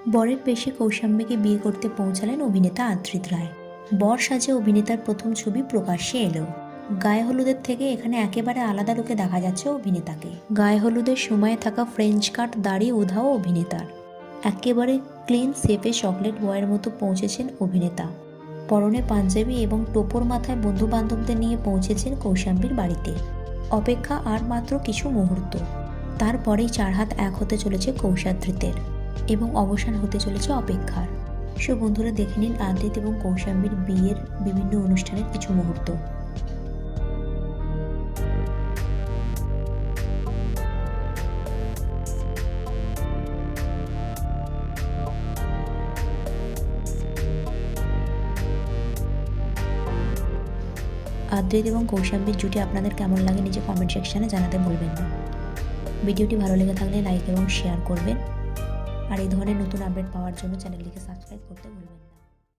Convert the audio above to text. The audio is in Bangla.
বরের বেশে কৌশাম্বীকে বিয়ে করতে পৌঁছালেন অভিনেতা আদ্রিত রায়। বর সাজে অভিনেতার প্রথম ছবি প্রকাশ্যে এলো। গায়ে হলুদের থেকে এখানে একেবারে আলাদা লুকে দেখা যাচ্ছে অভিনেতাকে। গায়ে হলুদের সময়ে থাকা ফ্রেঞ্চ কাট দাড়ি উধাও অভিনেতার। একেবারে ক্লিন শেপে চকলেট বয়ের মতো পৌঁছেছেন অভিনেতা। পরনে পাঞ্জাবি এবং টোপর মাথায় বন্ধু বান্ধবদের নিয়ে পৌঁছেছেন কৌশাম্বীর বাড়িতে। অপেক্ষা আর মাত্র কিছু মুহূর্ত, তারপরেই 4 হাত 1 হতে চলেছে কৌশাদ্রিতের এবং অবসান হতে চলেছে অপেক্ষার। বন্ধুরা, দেখে নিন আদ্রিত এবং কৌশাম্বীর বিয়ের বিভিন্ন অনুষ্ঠানের কিছু মুহূর্ত। আদ্রিত এবং কৌশাম্বীর জুটি আপনাদের কেমন লাগে নিচে কমেন্ট সেকশনে জানাতে ভুলবেন না। ভিডিওটি ভালো লেগে থাকলে লাইক এবং শেয়ার করবেন। আর এই ধরনের নতুন আপডেট পাওয়ার জন্য চ্যানেলটিকে সাবস্ক্রাইব করতে ভুলবেন না।